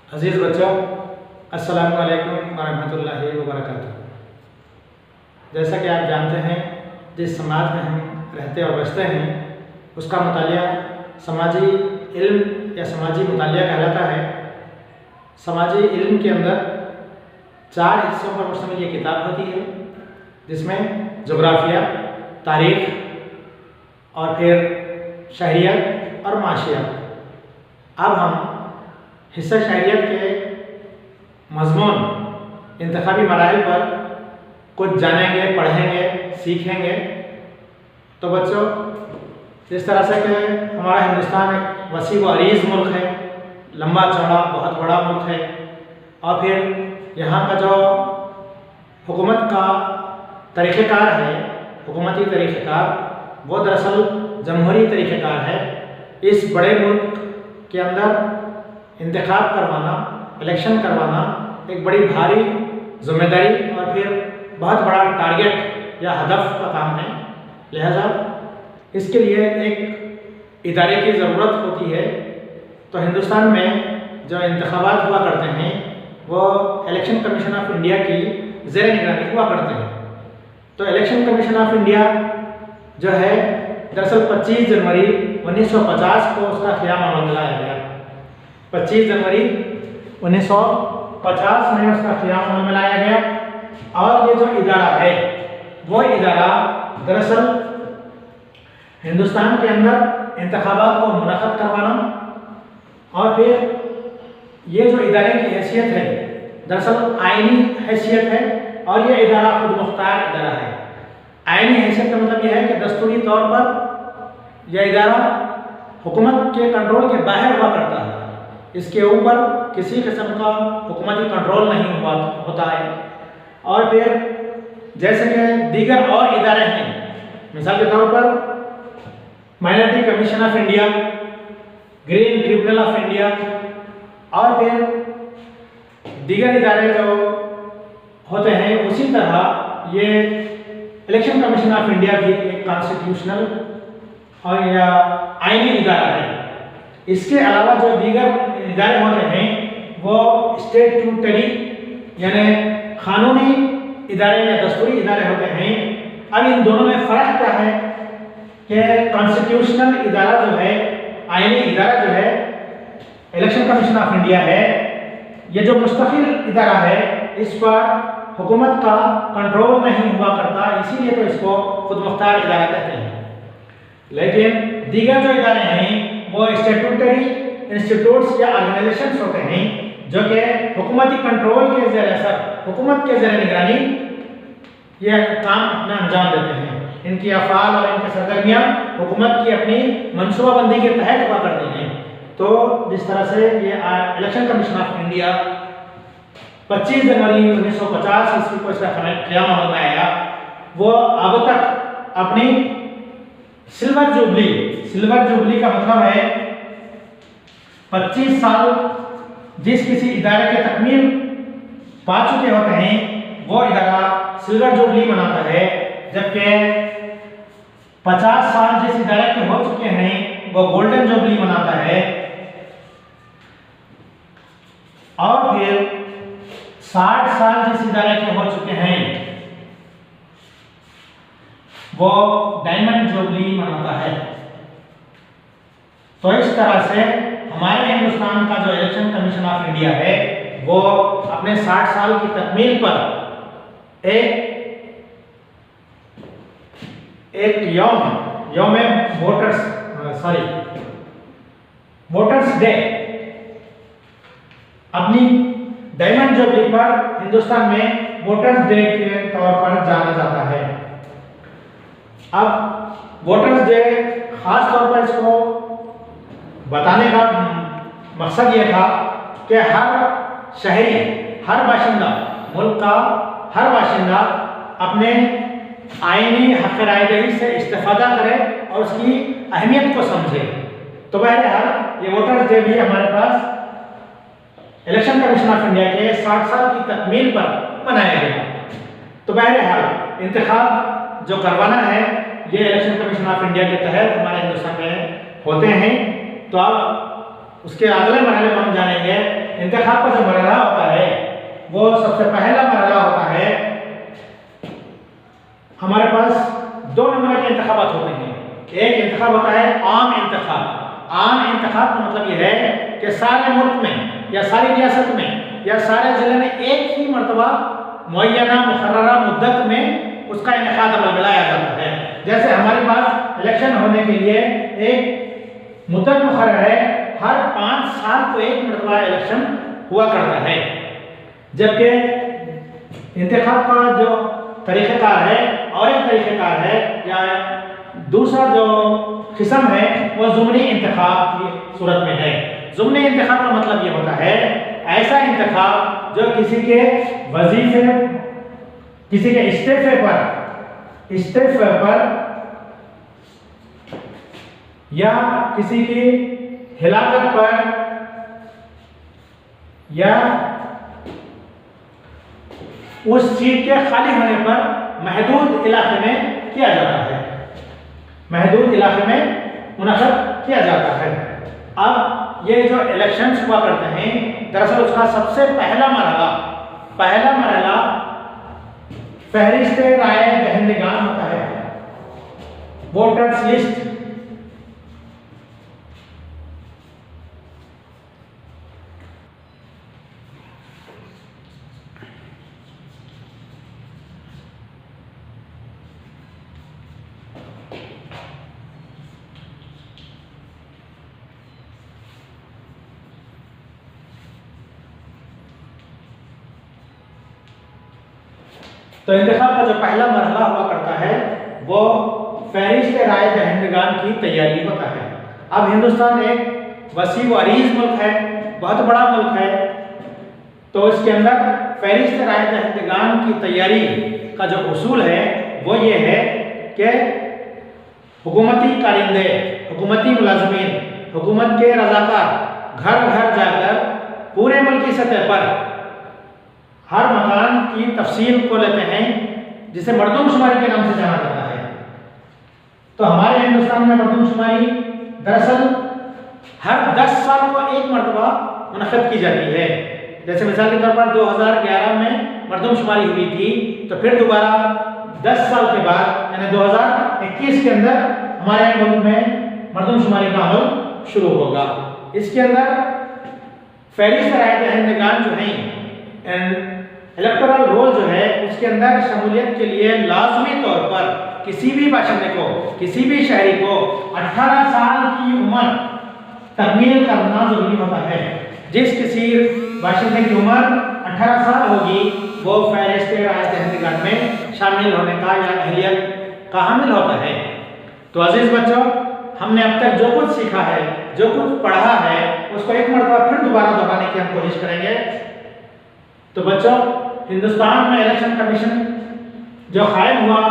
अजीज़ बच्चों, अस्सलामु अलैकुम वरहमतुल्लाहि वबरकातुहू। जैसा कि आप जानते हैं, जिस समाज में हम रहते और बसते हैं उसका मुतालिया समाजी इल्म या समाजी मुतालिया कहलाता है। समाजी इल्म के अंदर 4 हिस्सों पर मुश्तमिल ये किताब होती है, जिसमें जोग्राफिया, तारीख़ और फिर शहरियत और माशियत। अब हम हिस्सा शहरियत के मज़मून इंतखाबी मराहिल पर कुछ जानेंगे, पढ़ेंगे, सीखेंगे। तो बच्चों, जिस तरह से कि हमारा हिंदुस्तान एक वसी व अरीज़ मुल्क है, लंबा चौड़ा बहुत बड़ा मुल्क है, और फिर यहाँ का जो हुकूमत का तरीक़ेकार है, हुकूमती तरीक़ेकार, वो दरअसल जमहूरी तरीक़ेकार है। इस बड़े मुल्क के अंदर इंतखाब करवाना, इलेक्शन करवाना एक बड़ी भारी जिम्मेदारी और फिर बहुत बड़ा टारगेट या हदफ का काम है। लिहाजा इसके लिए एक इदारे की ज़रूरत होती है। तो हिंदुस्तान में जो इंतखाबात हुआ करते हैं वो इलेक्शन कमीशन ऑफ इंडिया की ज़ेर निगरानी हुआ करते हैं। तो इलेक्शन कमीशन ऑफ इंडिया जो है दरअसल 25 जनवरी 1950 को उसका क़याम अमल में लाया गया। 25 जनवरी 1950 में उसका क़याम अमल में लाया गया। और ये जो इदारा है वो इदारा दरअसल हिंदुस्तान के अंदर इंतखाबात को मुनक़्क़द करवाना, और फिर ये जो इदारे की हैसियत है दरअसल आइनी हैसियत है, और ये इदारा खुद मुख्तार इदारा है। आइनी हैसियत का मतलब यह है कि दस्तूरी तौर पर यह इदारा हुकूमत के कंट्रोल के बाहर हुआ करता है। इसके ऊपर किसी किस्म का हुकूमती कंट्रोल नहीं होता है। और फिर जैसे कि दीगर और इदारे हैं, मिसाल के तौर पर minority commission of India, green tribunal of India, और फिर दीगर इदारे जो होते हैं, उसी तरह ये इलेक्शन कमीशन ऑफ इंडिया भी एक कॉन्स्टिट्यूशनल और या आइनी इदारा है। इसके अलावा जो दीगर इदारे होते हैं वो स्टैट्यूटरी यानी कानूनी इदारे या दस्तूरी इदारे होते हैं। अब इन दोनों में फ़र्क क्या है कि कॉन्स्टिट्यूशनल इदारा जो है, आइनी इदारा जो है, इलेक्शन कमीशन ऑफ इंडिया है, ये जो मुस्तकिल इदारा है, इस पर हुकूमत का कंट्रोल नहीं हुआ करता, इसीलिए तो इसको खुद मुख्तार इदारा कहते हैं। लेकिन दीगर जो इदारे हैं वो स्टैट्यूटरी इंस्टीट्यूट्स या ऑर्गेनाइजेशंस होते हैं जो कि हुकूमती कंट्रोल के ज़रिए असर, हुकूमत के ज़रिए निगरानी ये काम अपना अंजाम देते हैं। इनकी अफ़ाल और इनकी सरगर्मियाँ हुकूमत की अपनी मनसूबाबंदी के तहत हुआ करती हैं। तो जिस तरह से ये इलेक्शन कमीशन ऑफ इंडिया 25 जनवरी 1950 ईस्वी को इसका क़याम अमल में आया, वो अब तक अपनी सिल्वर जुबली का मतलब है 25 साल जिस किसी इदारे के तकमील पा चुके होते हैं वो इदारा सिल्वर जुबली मनाता है, जबकि 50 साल जिस इदारे के हो चुके हैं वो गोल्डन जुबली मनाता है, और फिर 60 साल जिस इदारे के हो चुके हैं वो डायमंड जुबली मनाता है। तो इस तरह से हमारे हिंदुस्तान का जो इलेक्शन कमीशन ऑफ इंडिया है वो अपने 60 साल की तकमील पर एक यौम वोटर्स डे अपनी डायमंड जुबली पर हिंदुस्तान में वोटर्स डे के तौर पर जाना जाता है। अब वोटर्स डे खास तौर पर इसको बताने का मकसद ये था कि हर शहरी, हर बाशिंदा, मुल्क का हर बाशिंदा अपने आईनी हक़ रायदही से इस्तेफ़ादा करे और उसकी अहमियत को समझे। तो बहरहाल ये वोटर्स डे भी हमारे पास इलेक्शन कमीशन ऑफ इंडिया के 60 साल की तकमील पर मनाया गया। तो बहरहाल इंतखाब जो करवाना है ये इलेक्शन कमीशन ऑफ इंडिया के तहत हमारे हिंदुस्तान में होते हैं। तो अब उसके अगले मरहले में हम जानेंगे इंतखाब का जो मरहला होता है वो सबसे पहला मरहला होता है, हमारे पास दो नंबर के इंतखाबात होते हैं। एक इंतखाब होता है आम इंतखाब। आम इंतखाब का मतलब यह है कि सारे मुल्क में या सारी रियासत में या सारे जिले में एक ही मरतबा मुअय्यना मुकर्ररा मुद्दत में उसका इनेकाद अमल में लाया जाता है। जैसे हमारे पास इलेक्शन होने के लिए एक मुद्दत मुकर्रर है, हर 5 साल को एक मरतबा इलेक्शन हुआ करता है। जबकि इंतखाब का जो तरीक़ेकार है और एक तरीक़ेकार है या दूसरा जो किस्म है वो ज़ुमनी इंतखाब की सूरत में है। ज़ुमनी इंतखाब का मतलब ये होता है ऐसा इंतखाब जो किसी के वजीफे, किसी के इस्तीफे पर या किसी की हिलाकत पर या उस सीट के खाली होने पर महदूद इलाके में किया जाता है, महदूद इलाके में मुनक़द किया जाता है। अब ये जो इलेक्शंस हुआ करते हैं, दरअसल उसका सबसे पहला मरहला फहरिस्त राय दहिंदगान होता है, वोटर्स लिस्ट। तो इंतखाब का जो पहला मरहला हुआ करता है वो फहरिस्त राय दहिंदगान की तैयारी होता है। अब हिंदुस्तान एक वसी व अरीज मुल्क है, बहुत बड़ा मुल्क है, तो इसके अंदर फहरिस्त राय दहिंदगान की तैयारी का जो उसूल है वो ये है कि हुकूमती कारिंदे, हुकूमती मुलाजमीन, हुकूमत के रज़ाकार घर घर जाकर पूरे मुल्क की सतह पर हर मकान की तफसील को लेते हैं, जिसे मरदमशुमारी के नाम से जाना जाता है। तो हमारे हिंदुस्तान में मरदमशुमारी दरअसल हर 10 साल को एक मरतबा मुनक़द की जाती है। जैसे मिसाल के तौर पर 2011 में मरदमशुमारी हुई थी, तो फिर दोबारा 10 साल के बाद यानी 2021 के अंदर हमारे मुल्क में मरदमशुमारी का अमल शुरू होगा। इसके अंदर फहरिस्त राय दहिंदगान जो हैं, इलेक्टोरल रोल जो है उसके अंदर शमूलियत के लिए लाजमी तौर पर किसी भी बाशिंदे को, किसी भी शहरी को 18 साल की उम्र तकमील करना जरूरी होता है। जिस किसी बाशिंदे की उम्र 18 साल होगी वो फहरिस्त राय दहिंदगान में शामिल होने का या अहलियत का हामिल होता है। तो अजीज बच्चों, हमने अब तक जो कुछ सीखा है, जो कुछ पढ़ा है, उसको एक मरतबा फिर दोबारा दोहराने की हम कोशिश करेंगे। तो बच्चों, हिंदुस्तान में इलेक्शन कमीशन जो कायम हुआ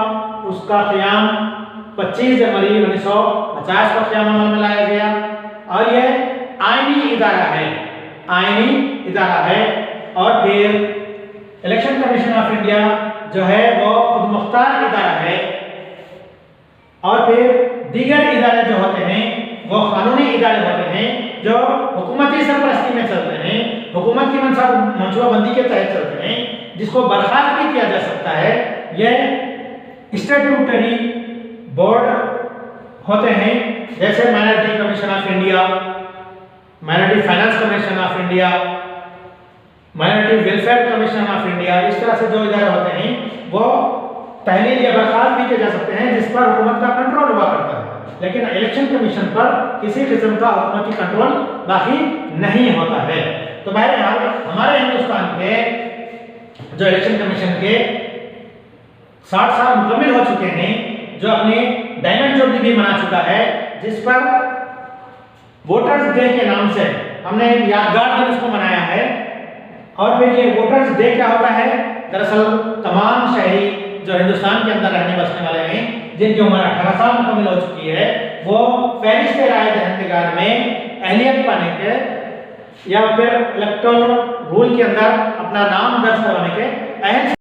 उसका क़याम 25 जनवरी 1950 को क़याम अमल में लाया गया और यह आईनी इदारा है। और फिर इलेक्शन कमीशन ऑफ इंडिया जो है वो खुद मुख्तार इदारा है। और फिर दीगर इदारे जो होते हैं वो कानूनी इदारे होते हैं जो हुकूमती सरपरस्ती में चलते हैं, हुकूमत की मनसूबाबंदी के तहत चलते हैं, जिसको बर्खास्त भी किया जा सकता है। यह स्टैट्यूटरी बोर्ड होते हैं, जैसे minority commission of India, minority finance commission of India, minority welfare commission of India. इस तरह से जो इदारे होते हैं वो तहलील या बर्खास्त भी किए जा सकते हैं, जिस पर हुकूमत का कंट्रोल हुआ करता है। लेकिन इलेक्शन कमीशन पर किसी किस्म का हुकूमती कंट्रोल बाकी नहीं होता है। तो बहरहाल हमारे हिंदुस्तान के जो इलेक्शन कमीशन के 60 साल मुकम्मल हो चुके हैं, जो अपनी डायमंड जुबली भी मना चुका है, जिस पर वोटर्स डे के नाम से हमने एक यादगार दिन उसको मनाया है। और फिर ये वोटर्स डे क्या होता है? दरअसल तमाम शहरी जो हिंदुस्तान के अंदर रहने बसने वाले हैं, जिनकी उम्र 18 साल मुकम्मल हो चुकी है, वो फहरिस्त राय दहिंदगान में अहलियत पाने के या फिर इलेक्टोरल रूल के अंदर अपना नाम दर्ज करवाने के अहल